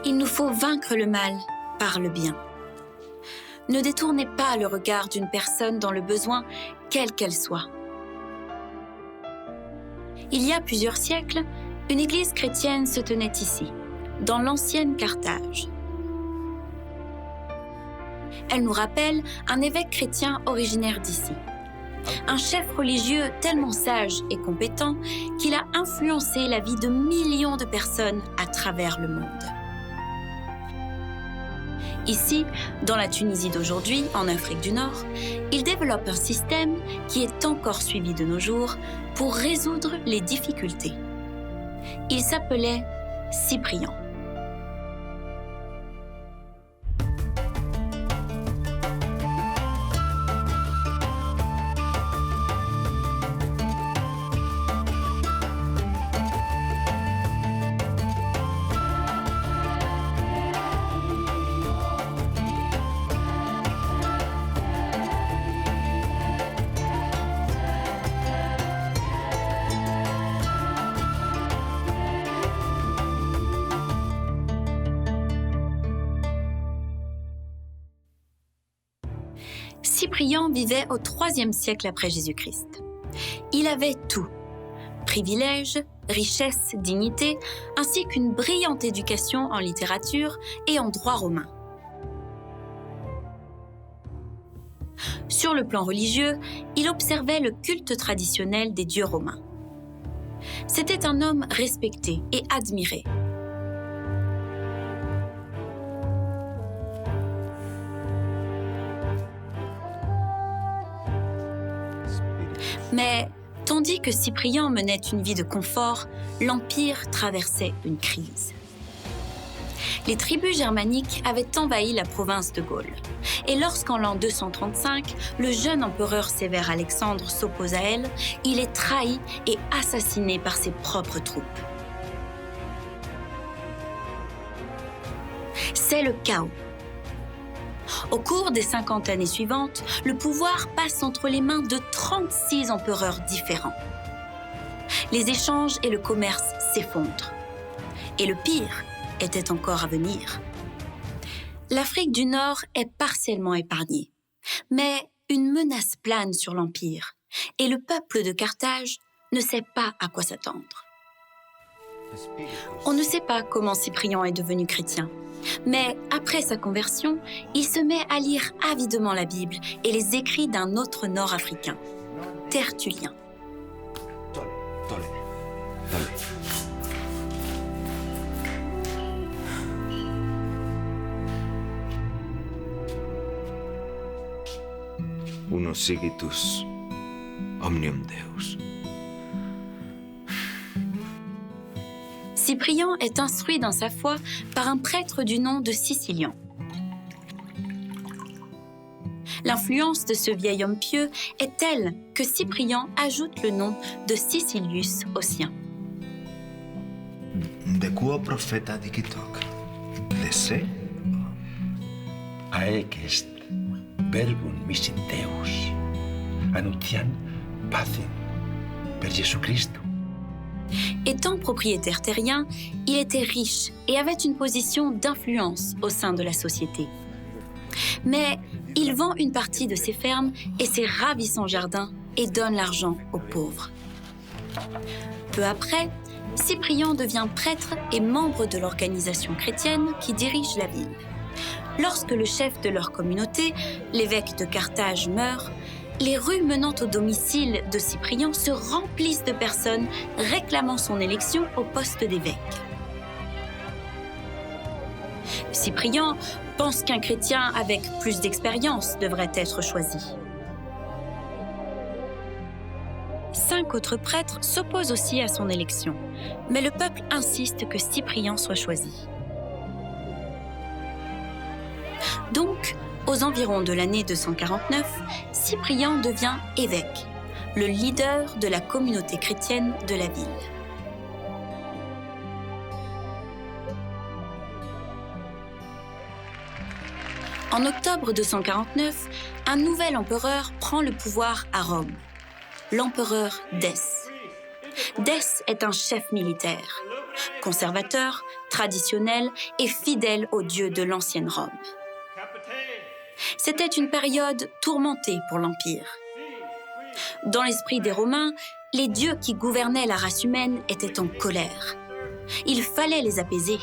Il nous faut vaincre le mal par le bien. Ne détournez pas le regard d'une personne dans le besoin, quelle qu'elle soit. Il y a plusieurs siècles, une église chrétienne se tenait ici, dans l'ancienne Carthage. Elle nous rappelle un évêque chrétien originaire d'ici. Un chef religieux tellement sage et compétent qu'il a influencé la vie de millions de personnes à travers le monde. Ici, dans la Tunisie d'aujourd'hui, en Afrique du Nord, il développe un système qui est encore suivi de nos jours pour résoudre les difficultés. Il s'appelait Cyprien. Cyprien vivait au IIIe siècle après Jésus-Christ. Il avait tout, privilèges, richesse, dignité, ainsi qu'une brillante éducation en littérature et en droit romain. Sur le plan religieux, il observait le culte traditionnel des dieux romains. C'était un homme respecté et admiré. Mais tandis que Cyprien menait une vie de confort, l'Empire traversait une crise. Les tribus germaniques avaient envahi la province de Gaule. Et lorsqu'en l'an 235, le jeune empereur sévère Alexandre s'oppose à elle, il est trahi et assassiné par ses propres troupes. C'est le chaos. Au cours des 50 années suivantes, le pouvoir passe entre les mains de 36 empereurs différents. Les échanges et le commerce s'effondrent. Et le pire était encore à venir. L'Afrique du Nord est partiellement épargnée, mais une menace plane sur l'Empire et le peuple de Carthage ne sait pas à quoi s'attendre. On ne sait pas comment Cyprien est devenu chrétien. Mais après sa conversion, il se met à lire avidement la Bible et les écrits d'un autre Nord-Africain, Tertullien. Uno sigitus, omnium Deus. Cyprien est instruit dans sa foi par un prêtre du nom de Sicilian. L'influence de ce vieil homme pieux est telle que Cyprien ajoute le nom de Sicilius au sien. De quo propheta dicitok? Lesse? Aec est verbum misit Deus, annuntian pacem per Jesu Christum. Étant propriétaire terrien, il était riche et avait une position d'influence au sein de la société. Mais il vend une partie de ses fermes et ses ravissants jardins et donne l'argent aux pauvres. Peu après, Cyprien devient prêtre et membre de l'organisation chrétienne qui dirige la ville. Lorsque le chef de leur communauté, l'évêque de Carthage, meurt, les rues menant au domicile de Cyprien se remplissent de personnes réclamant son élection au poste d'évêque. Cyprien pense qu'un chrétien avec plus d'expérience devrait être choisi. 5 autres prêtres s'opposent aussi à son élection, mais le peuple insiste que Cyprien soit choisi. Donc, aux environs de l'année 249, Cyprien devient évêque, le leader de la communauté chrétienne de la ville. En octobre 249, un nouvel empereur prend le pouvoir à Rome, l'empereur Dèce. Dèce est un chef militaire. conservateur, traditionnel et fidèle aux dieux de l'ancienne Rome. C'était une période tourmentée pour l'Empire. Dans l'esprit des Romains, les dieux qui gouvernaient la race humaine étaient en colère. Il fallait les apaiser.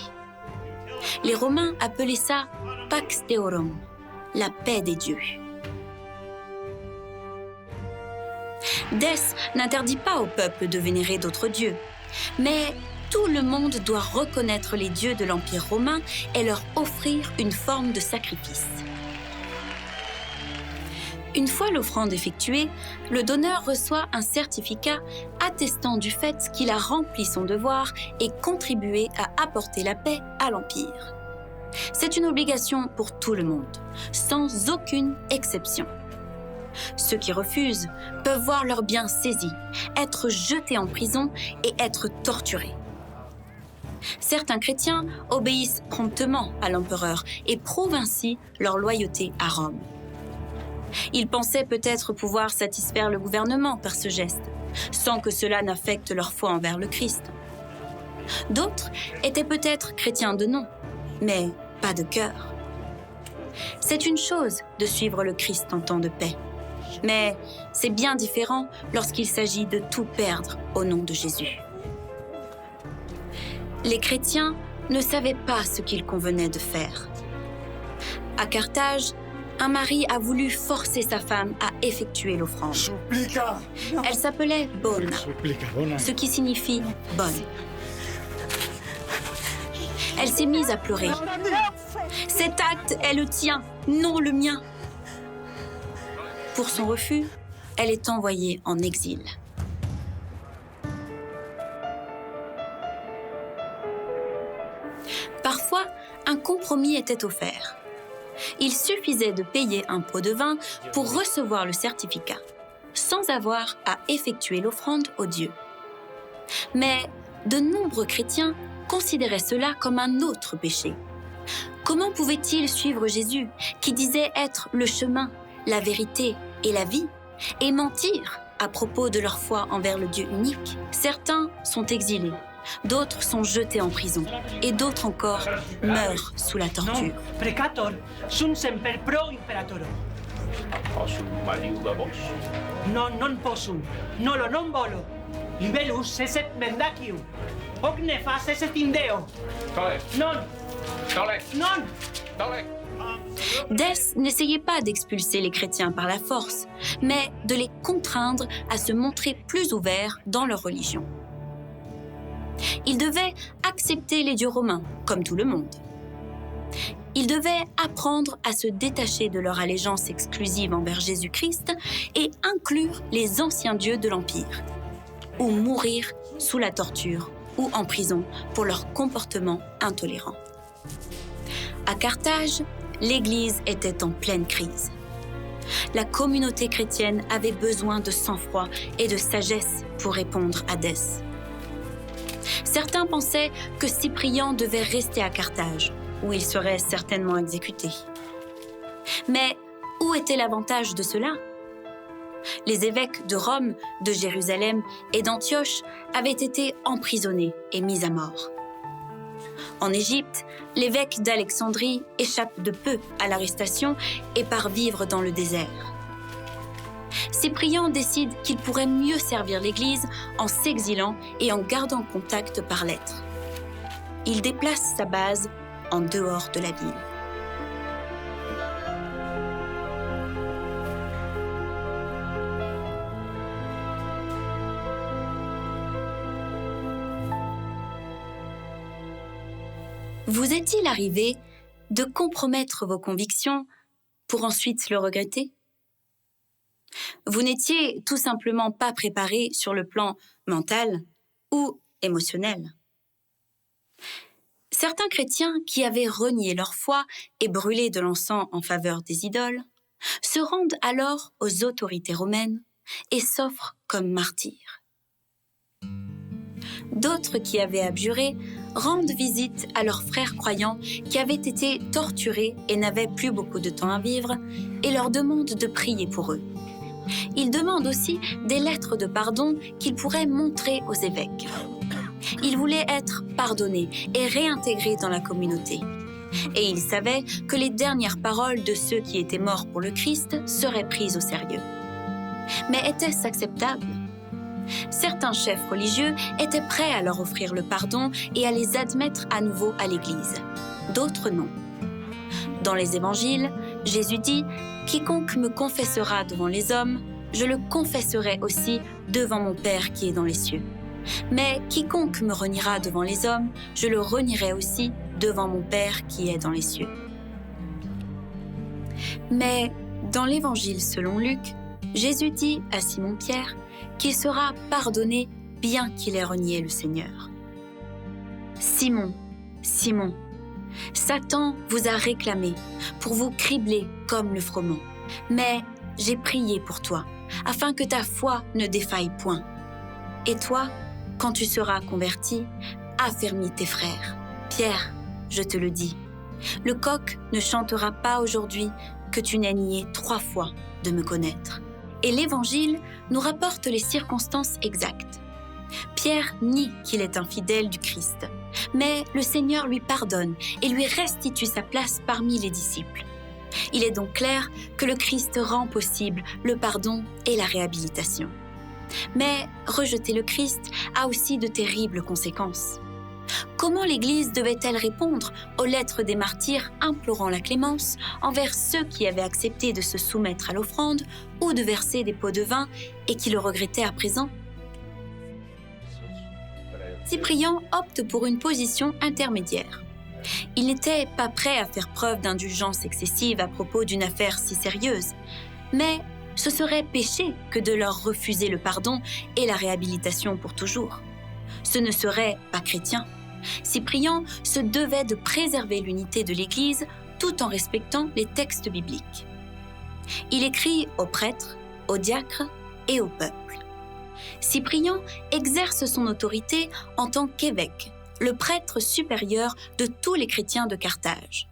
Les Romains appelaient ça « Pax Theorum », la paix des dieux. Dès n'interdit pas au peuple de vénérer d'autres dieux, mais tout le monde doit reconnaître les dieux de l'Empire romain et leur offrir une forme de sacrifice. Une fois l'offrande effectuée, le donneur reçoit un certificat attestant du fait qu'il a rempli son devoir et contribué à apporter la paix à l'Empire. C'est une obligation pour tout le monde, sans aucune exception. Ceux qui refusent peuvent voir leurs biens saisis, être jetés en prison et être torturés. Certains chrétiens obéissent promptement à l'empereur et prouvent ainsi leur loyauté à Rome. Ils pensaient peut-être pouvoir satisfaire le gouvernement par ce geste, sans que cela n'affecte leur foi envers le Christ. D'autres étaient peut-être chrétiens de nom, mais pas de cœur. C'est une chose de suivre le Christ en temps de paix, mais c'est bien différent lorsqu'il s'agit de tout perdre au nom de Jésus. Les chrétiens ne savaient pas ce qu'il convenait de faire. À Carthage, un mari a voulu forcer sa femme à effectuer l'offrande. Elle s'appelait Bona, ce qui signifie « bonne ». Elle s'est mise à pleurer. « Cet acte est le tien, non le mien ». Pour son refus, elle est envoyée en exil. Parfois, un compromis était offert. Il suffisait de payer un pot de vin pour recevoir le certificat, sans avoir à effectuer l'offrande aux dieux. Mais de nombreux chrétiens considéraient cela comme un autre péché. Comment pouvaient-ils suivre Jésus, qui disait être le chemin, la vérité et la vie, et mentir à propos de leur foi envers le Dieu unique? Certains sont exilés, d'autres sont jetés en prison, et d'autres encore meurent sous la torture. Precator sunt semper pro imperatoro. Possum maliuda vos? Non possum, nolo non volo. Libellus esset mendacium. Hoc nefas esset indeo. Tole, Non, tole. Dès n'essayait pas d'expulser les chrétiens par la force, mais de les contraindre à se montrer plus ouverts dans leur religion. Ils devaient accepter les dieux romains, comme tout le monde. Ils devaient apprendre à se détacher de leur allégeance exclusive envers Jésus-Christ et inclure les anciens dieux de l'Empire, ou mourir sous la torture ou en prison pour leur comportement intolérant. À Carthage, l'Église était en pleine crise. La communauté chrétienne avait besoin de sang-froid et de sagesse pour répondre à Dès. Certains pensaient que Cyprien devait rester à Carthage, où il serait certainement exécuté. Mais où était l'avantage de cela? Les évêques de Rome, de Jérusalem et d'Antioche avaient été emprisonnés et mis à mort. En Égypte, l'évêque d'Alexandrie échappe de peu à l'arrestation et part vivre dans le désert. Cyprien décide qu'il pourrait mieux servir l'Église en s'exilant et en gardant contact par lettres. Il déplace sa base en dehors de la ville. Vous est-il arrivé de compromettre vos convictions pour ensuite le regretter? Vous n'étiez tout simplement pas préparé sur le plan mental ou émotionnel. Certains chrétiens qui avaient renié leur foi et brûlé de l'encens en faveur des idoles se rendent alors aux autorités romaines et s'offrent comme martyrs. D'autres qui avaient abjuré rendent visite à leurs frères croyants qui avaient été torturés et n'avaient plus beaucoup de temps à vivre et leur demandent de prier pour eux. Ils demandent aussi des lettres de pardon qu'ils pourraient montrer aux évêques. Il voulait être pardonné et réintégré dans la communauté. Et il savait que les dernières paroles de ceux qui étaient morts pour le Christ seraient prises au sérieux. Mais était-ce acceptable? Certains chefs religieux étaient prêts à leur offrir le pardon et à les admettre à nouveau à l'Église. D'autres non. Dans les évangiles, Jésus dit « Quiconque me confessera devant les hommes, je le confesserai aussi devant mon Père qui est dans les cieux. Mais quiconque me reniera devant les hommes, je le renierai aussi devant mon Père qui est dans les cieux. » Mais dans l'évangile selon Luc, Jésus dit à Simon-Pierre qu'il sera pardonné bien qu'il ait renié le Seigneur. « Simon, Simon, Satan vous a réclamé pour vous cribler comme le froment. Mais j'ai prié pour toi, afin que ta foi ne défaille point. Et toi, quand tu seras converti, affermis tes frères. Pierre, je te le dis, le coq ne chantera pas aujourd'hui que tu n'aies nié 3 fois de me connaître. » Et l'Évangile nous rapporte les circonstances exactes. Pierre nie qu'il est infidèle du Christ, mais le Seigneur lui pardonne et lui restitue sa place parmi les disciples. Il est donc clair que le Christ rend possible le pardon et la réhabilitation. Mais rejeter le Christ a aussi de terribles conséquences. Comment l'Église devait-elle répondre aux lettres des martyrs implorant la clémence envers ceux qui avaient accepté de se soumettre à l'offrande ou de verser des pots de vin et qui le regrettaient à présent? Cyprien opte pour une position intermédiaire. Il n'était pas prêt à faire preuve d'indulgence excessive à propos d'une affaire si sérieuse, mais ce serait péché que de leur refuser le pardon et la réhabilitation pour toujours. Ce ne serait pas chrétien. Cyprien se devait de préserver l'unité de l'Église tout en respectant les textes bibliques. Il écrit aux prêtres, aux diacres et au peuple. Cyprien exerce son autorité en tant qu'évêque, le prêtre supérieur de tous les chrétiens de Carthage.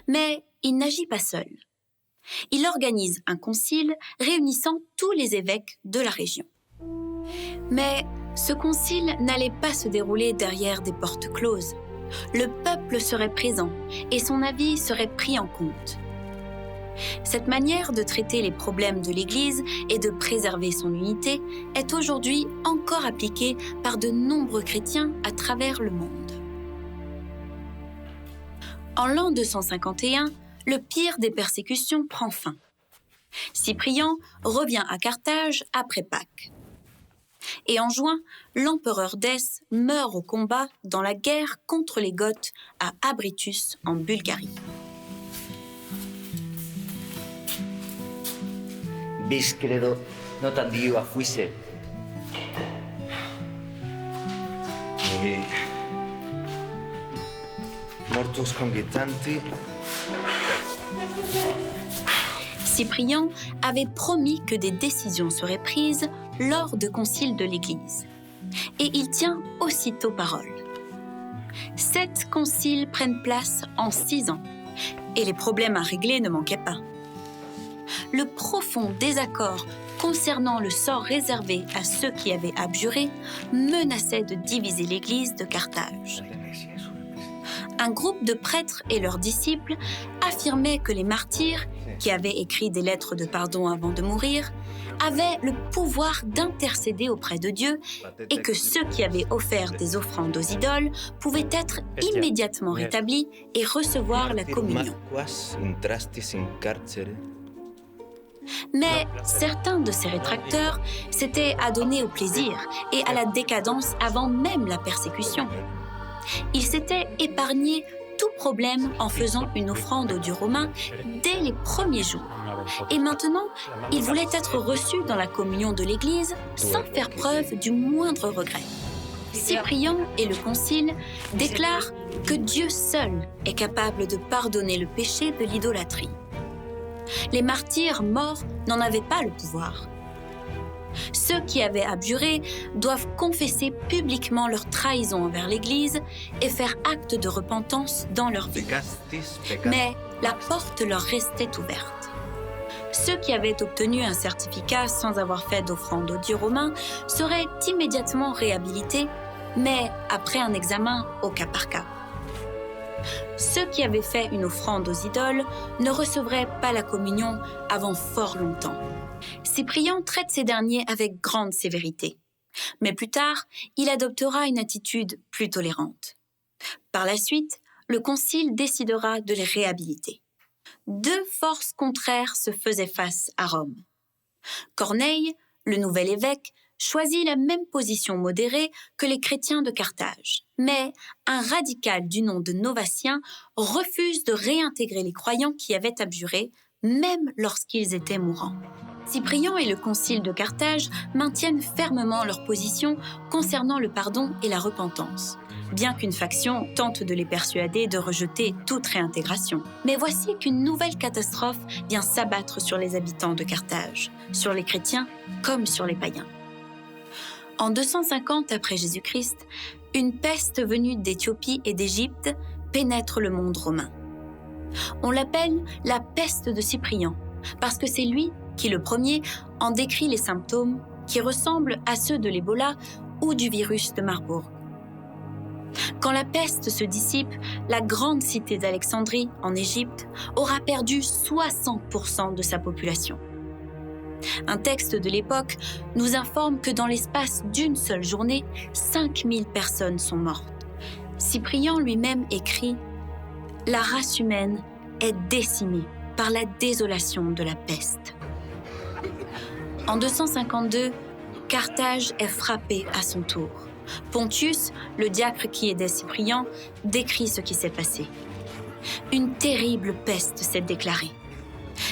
Mais il n'agit pas seul. Il organise un concile réunissant tous les évêques de la région. Mais ce concile n'allait pas se dérouler derrière des portes closes. Le peuple serait présent et son avis serait pris en compte. Cette manière de traiter les problèmes de l'Église et de préserver son unité est aujourd'hui encore appliquée par de nombreux chrétiens à travers le monde. En l'an 251, le pire des persécutions prend fin. Cyprien revient à Carthage après Pâques. Et en juin, l'empereur Dèce meurt au combat dans la guerre contre les Goths à Abritus en Bulgarie. Bis credo no tandio a fuise. E mortus congitanti. Cyprien avait promis que des décisions seraient prises lors de conciles de l'Église. Et il tient aussitôt parole. 7 conciles prennent place en 6 ans, et les problèmes à régler ne manquaient pas. Le profond désaccord concernant le sort réservé à ceux qui avaient abjuré menaçait de diviser l'Église de Carthage. Un groupe de prêtres et leurs disciples affirmaient que les martyrs, qui avaient écrit des lettres de pardon avant de mourir, avaient le pouvoir d'intercéder auprès de Dieu et que ceux qui avaient offert des offrandes aux idoles pouvaient être immédiatement rétablis et recevoir la communion. Mais certains de ces rétracteurs s'étaient adonnés au plaisir et à la décadence avant même la persécution. Ils s'étaient épargnés tout problème en faisant une offrande aux dieux romains dès les premiers jours. Et maintenant, ils voulaient être reçus dans la communion de l'Église sans faire preuve du moindre regret. Cyprien et le Concile déclarent que Dieu seul est capable de pardonner le péché de l'idolâtrie. Les martyrs morts n'en avaient pas le pouvoir. Ceux qui avaient abjuré doivent confesser publiquement leur trahison envers l'Église et faire acte de repentance dans leur vie. Mais la porte leur restait ouverte. Ceux qui avaient obtenu un certificat sans avoir fait d'offrande aux dieux romains seraient immédiatement réhabilités, mais après un examen au cas par cas. Ceux qui avaient fait une offrande aux idoles ne recevraient pas la communion avant fort longtemps. Cyprien traite ces derniers avec grande sévérité. Mais plus tard, il adoptera une attitude plus tolérante. Par la suite, le concile décidera de les réhabiliter. Deux forces contraires se faisaient face à Rome. Corneille, le nouvel évêque, choisit la même position modérée que les chrétiens de Carthage. Mais un radical du nom de Novatien refuse de réintégrer les croyants qui avaient abjuré, même lorsqu'ils étaient mourants. Cyprien et le concile de Carthage maintiennent fermement leur position concernant le pardon et la repentance, bien qu'une faction tente de les persuader de rejeter toute réintégration. Mais voici qu'une nouvelle catastrophe vient s'abattre sur les habitants de Carthage, sur les chrétiens comme sur les païens. En 250 après Jésus-Christ, une peste venue d'Éthiopie et d'Égypte pénètre le monde romain. On l'appelle la peste de Cyprien, parce que c'est lui qui, le premier, en décrit les symptômes qui ressemblent à ceux de l'Ebola ou du virus de Marburg. Quand la peste se dissipe, la grande cité d'Alexandrie, en Égypte, aura perdu 60% de sa population. Un texte de l'époque nous informe que dans l'espace d'une seule journée, 5000 personnes sont mortes. Cyprien lui-même écrit « La race humaine est décimée par la désolation de la peste ». En 252, Carthage est frappée à son tour. Pontius, le diacre qui aidait Cyprien, décrit ce qui s'est passé. Une terrible peste s'est déclarée.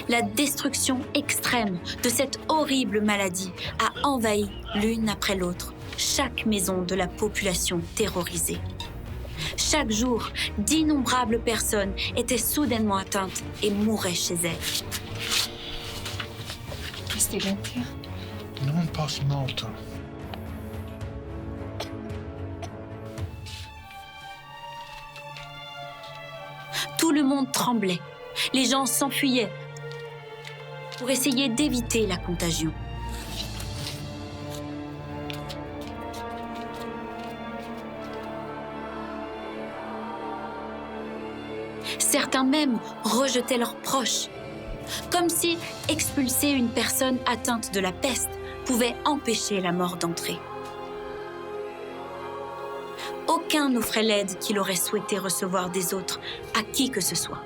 La destruction extrême de cette horrible maladie a envahi l'une après l'autre chaque maison de la population terrorisée. Chaque jour, d'innombrables personnes étaient soudainement atteintes et mouraient chez elles. Non posso molto. Tout le monde tremblait. Les gens s'enfuyaient pour essayer d'éviter la contagion. Certains même rejetaient leurs proches, comme si expulser une personne atteinte de la peste pouvait empêcher la mort d'entrer. Aucun n'offrait l'aide qu'il aurait souhaité recevoir des autres à qui que ce soit.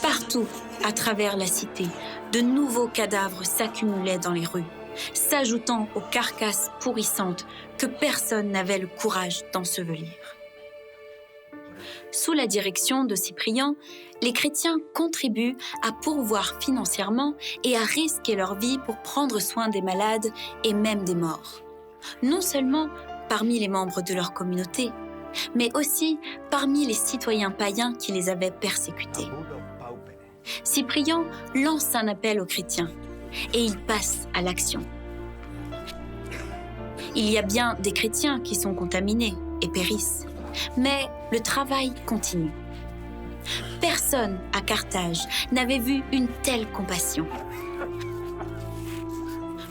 Partout, à travers la cité, de nouveaux cadavres s'accumulaient dans les rues, s'ajoutant aux carcasses pourrissantes que personne n'avait le courage d'ensevelir. Sous la direction de Cyprien, les chrétiens contribuent à pourvoir financièrement et à risquer leur vie pour prendre soin des malades et même des morts. Non seulement parmi les membres de leur communauté, mais aussi parmi les citoyens païens qui les avaient persécutés. Cyprien lance un appel aux chrétiens et il passe à l'action. Il y a bien des chrétiens qui sont contaminés et périssent, mais le travail continue. Personne à Carthage n'avait vu une telle compassion.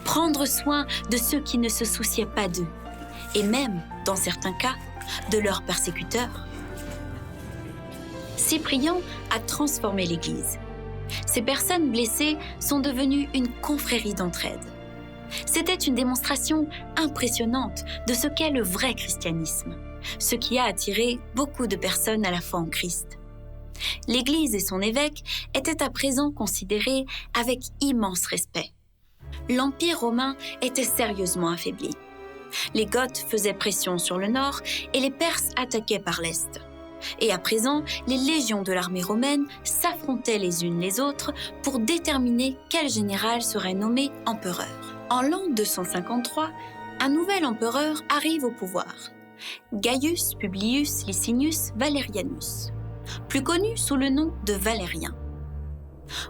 Prendre soin de ceux qui ne se souciaient pas d'eux, et même, dans certains cas, de leurs persécuteurs. Cyprien a transformé l'Église. Ces personnes blessées sont devenues une confrérie d'entraide. C'était une démonstration impressionnante de ce qu'est le vrai christianisme, ce qui a attiré beaucoup de personnes à la foi en Christ. L'Église et son évêque étaient à présent considérés avec immense respect. L'Empire romain était sérieusement affaibli. Les Goths faisaient pression sur le nord et les Perses attaquaient par l'est. Et à présent, les légions de l'armée romaine s'affrontaient les unes les autres pour déterminer quel général serait nommé empereur. En l'an 253, un nouvel empereur arrive au pouvoir, Gaius Publius Licinius Valerianus, plus connu sous le nom de Valérien.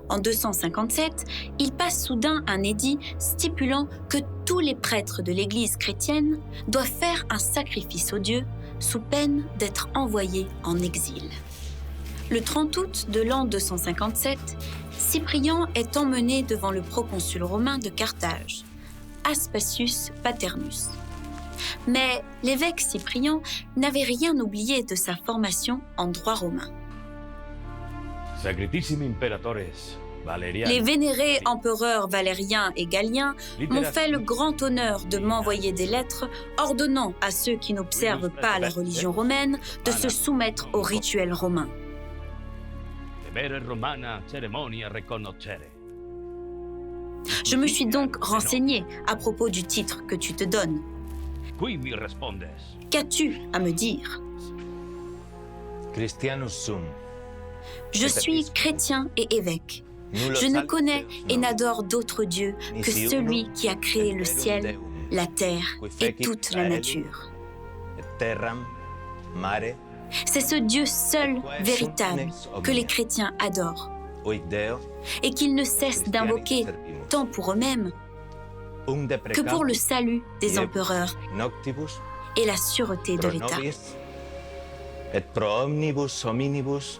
En 257, il passe soudain un édit stipulant que tous les prêtres de l'Église chrétienne doivent faire un sacrifice aux dieux sous peine d'être envoyés en exil. Le 30 août de l'an 257, Cyprien est emmené devant le proconsul romain de Carthage, Aspasius Paternus. Mais l'évêque Cyprien n'avait rien oublié de sa formation en droit romain. Sacritissimi imperatores Valerian. Les vénérés empereurs Valérien et Galien m'ont fait le grand honneur de m'envoyer des lettres ordonnant à ceux qui n'observent pas la religion romaine de se soumettre aux rituels romains. Je me suis donc renseigné à propos du titre que tu te donnes. Qu'as-tu à me dire? Christianus sum. Je suis chrétien et évêque. Je ne connais et n'adore d'autre Dieu que celui qui a créé le ciel, la terre et toute la nature. Terram, mare, C'est ce Dieu seul, véritable, que les chrétiens adorent oic Deo, et qu'ils ne cessent d'invoquer, tant pour eux-mêmes que pour le salut des empereurs noctibus, et la sûreté de pro l'État. nobis, et pro omnibus hominibus,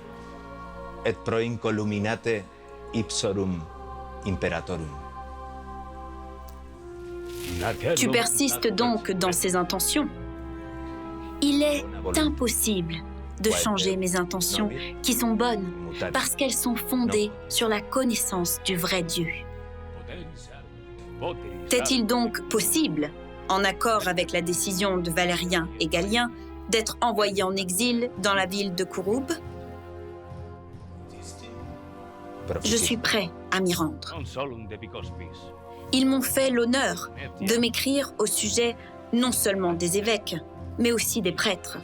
et pro incoluminate ipsorum imperatorum. Tu persistes donc dans ces intentions. Il est impossible de changer mes intentions qui sont bonnes parce qu'elles sont fondées sur la connaissance du vrai Dieu. Est-il donc possible, en accord avec la décision de Valérien et Galien, d'être envoyé en exil dans la ville de Kouroub? Je suis prêt à m'y rendre. Ils m'ont fait l'honneur de m'écrire au sujet non seulement des évêques, mais aussi des prêtres.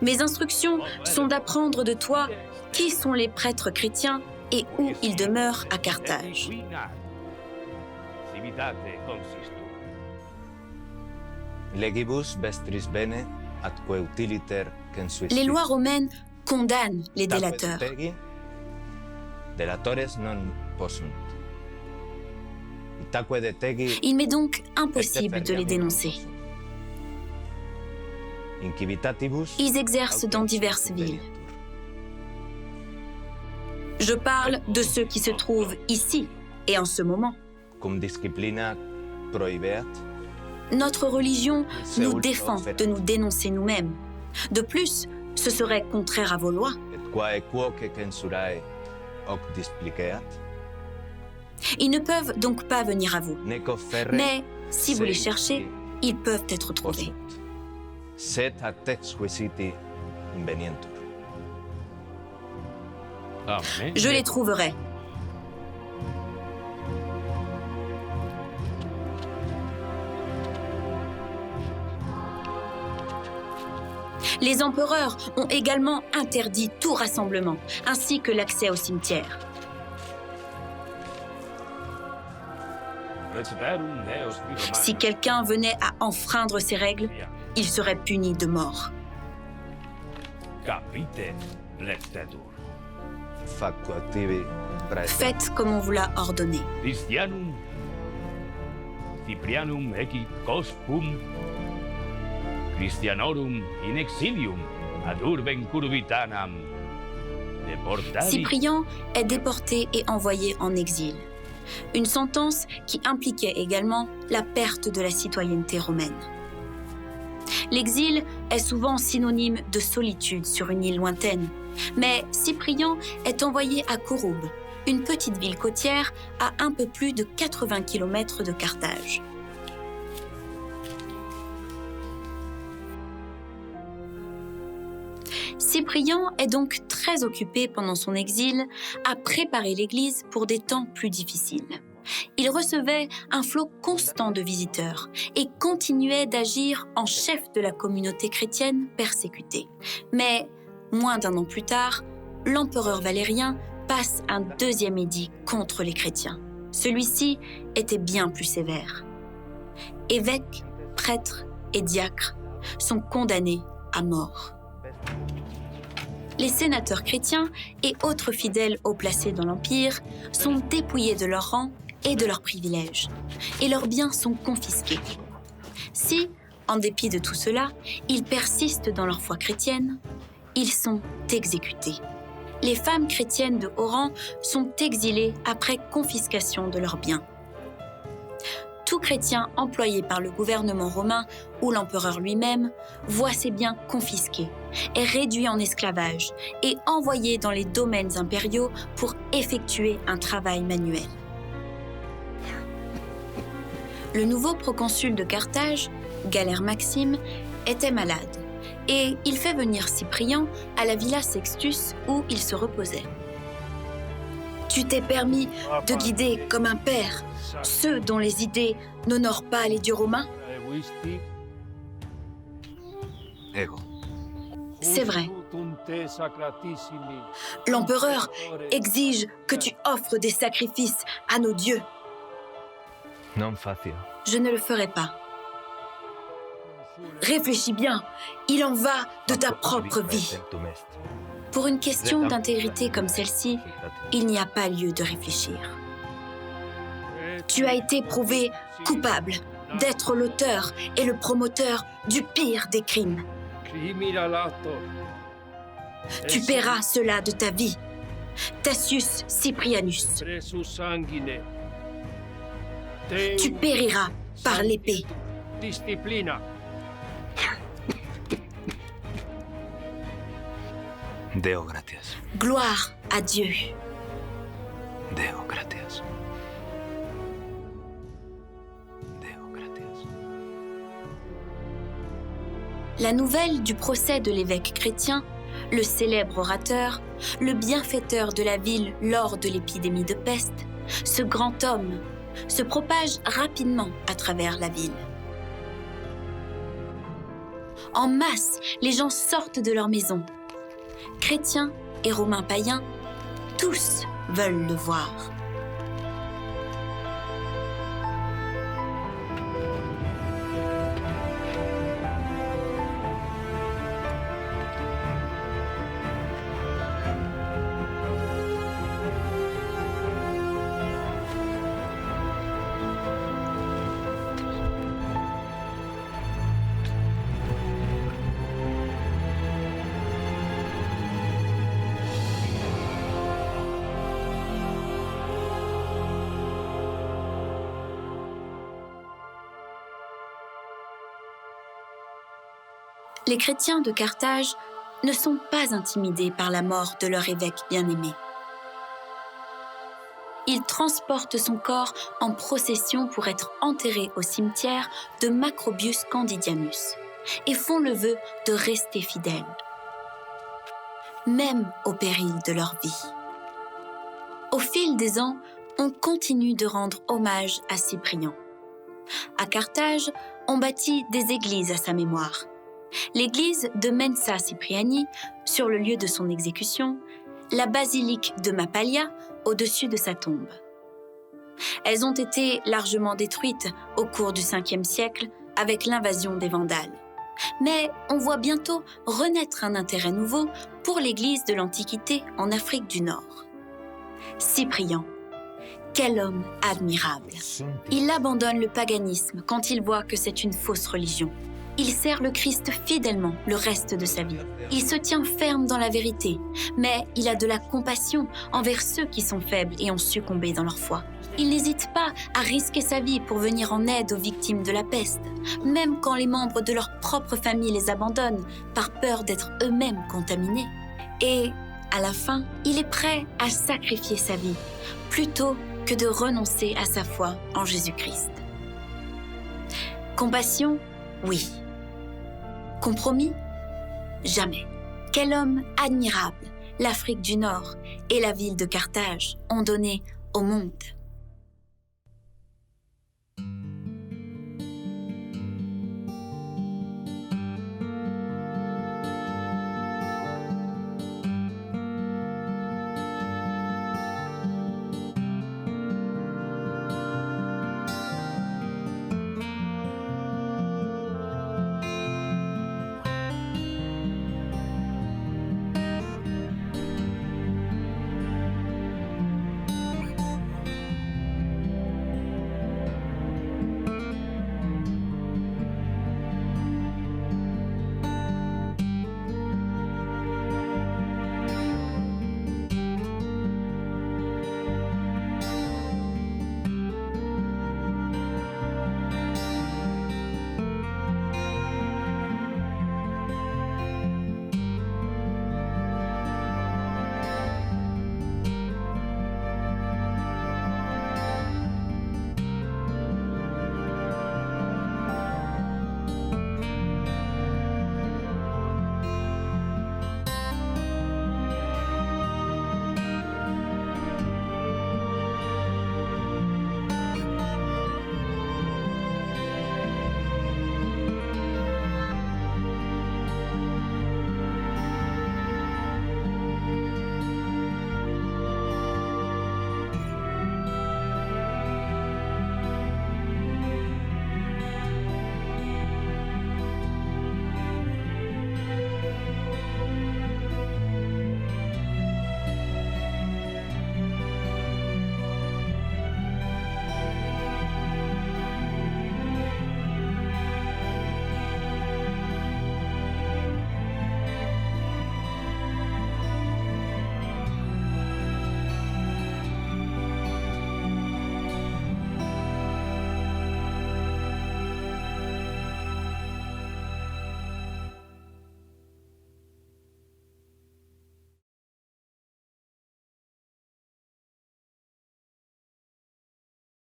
Mes instructions sont d'apprendre de toi qui sont les prêtres chrétiens et où ils demeurent à Carthage. Legibus vestris bene atque utiliter censuis. Les lois romaines condamnent les délateurs. Delatores non possunt. Itaque detegi Il m'est donc impossible de les dénoncer. Incivitatibus Ils exercent dans diverses villes. Je parle de ceux qui se trouvent ici et en ce moment. cum disciplina prohibeat. Notre religion nous défend de nous dénoncer nous-mêmes. De plus, ce serait contraire à vos lois. Et quae quoque censurae hoc displiceat, Ils ne peuvent donc pas venir à vous. neco ferre Mais si vous les se cherchez, ipsi ils peuvent être trouvés. possunt. Sed ad exquisiti invenientur. Je les trouverai. Les empereurs ont également interdit tout rassemblement, ainsi que l'accès au cimetière. Si quelqu'un venait à enfreindre ces règles, il serait puni de mort. Facuativi praeter. Faites comme on vous l'a ordonné. Christianum Cyprianum ecce cospum Christianorum in exilium ad urbem curvitanam deportari. Cyprien est déporté et envoyé en exil. Une sentence qui impliquait également la perte de la citoyenneté romaine. L'exil est souvent synonyme de solitude sur une île lointaine, mais Cyprien est envoyé à Kouroub, une petite ville côtière à un peu plus de 80 km de Carthage. Cyprien est donc très occupé pendant son exil à préparer l'Église pour des temps plus difficiles. Il recevait un flot constant de visiteurs et continuait d'agir en chef de la communauté chrétienne persécutée. Mais, moins d'un an plus tard, l'empereur Valérien passe un deuxième édit contre les chrétiens. Celui-ci était bien plus sévère. Évêques, prêtres et diacres sont condamnés à mort. Les sénateurs chrétiens et autres fidèles haut placés dans l'Empire sont dépouillés de leurs rangs et de leurs privilèges, et leurs biens sont confisqués. Si, en dépit de tout cela, ils persistent dans leur foi chrétienne, ils sont exécutés. Les femmes chrétiennes de haut rang sont exilées après confiscation de leurs biens. Tout chrétien employé par le gouvernement romain ou l'empereur lui-même voit ses biens confisqués, est réduit en esclavage et envoyé dans les domaines impériaux pour effectuer un travail manuel. Le nouveau proconsul de Carthage, Galère Maxime, était malade et il fait venir Cyprien à la Villa Sextus où il se reposait. « Tu t'es permis de guider comme un père ceux dont les idées n'honorent pas les dieux romains ?» Ego. C'est vrai. L'empereur exige que tu offres des sacrifices à nos dieux. Non facile. Je ne le ferai pas. Réfléchis bien, il en va de ta propre vie. Pour une question d'intégrité comme celle-ci, il n'y a pas lieu de réfléchir. Tu as été prouvé coupable d'être l'auteur et le promoteur du pire des crimes. Tu paieras cela de ta vie. Tacius Cyprianus. Tu périras par l'épée. Deo gratias. Gloire à Dieu. Deo gratias. Deo gratias. La nouvelle du procès de l'évêque chrétien, le célèbre orateur, le bienfaiteur de la ville lors de l'épidémie de peste, ce grand homme, se propage rapidement à travers la ville. En masse, les gens sortent de leur maison. Chrétiens et Romains païens, tous veulent le voir. Les chrétiens de Carthage ne sont pas intimidés par la mort de leur évêque bien-aimé. Ils transportent son corps en procession pour être enterré au cimetière de Macrobius Candidianus et font le vœu de rester fidèles, même au péril de leur vie. Au fil des ans, on continue de rendre hommage à Cyprien. À Carthage, on bâtit des églises à sa mémoire. L'église de Mensa Cypriani, sur le lieu de son exécution, la basilique de Mappalia, au-dessus de sa tombe. Elles ont été largement détruites au cours du 5e siècle avec l'invasion des Vandales. Mais on voit bientôt renaître un intérêt nouveau pour l'église de l'Antiquité en Afrique du Nord. Cyprien, quel homme admirable! Il abandonne le paganisme quand il voit que c'est une fausse religion. Il sert le Christ fidèlement le reste de sa vie. Il se tient ferme dans la vérité, mais il a de la compassion envers ceux qui sont faibles et ont succombé dans leur foi. Il n'hésite pas à risquer sa vie pour venir en aide aux victimes de la peste, même quand les membres de leur propre famille les abandonnent par peur d'être eux-mêmes contaminés. Et, à la fin, il est prêt à sacrifier sa vie, plutôt que de renoncer à sa foi en Jésus-Christ. Compassion, oui. Compromis? Jamais. Quel homme admirable l'Afrique du Nord et la ville de Carthage ont donné au monde.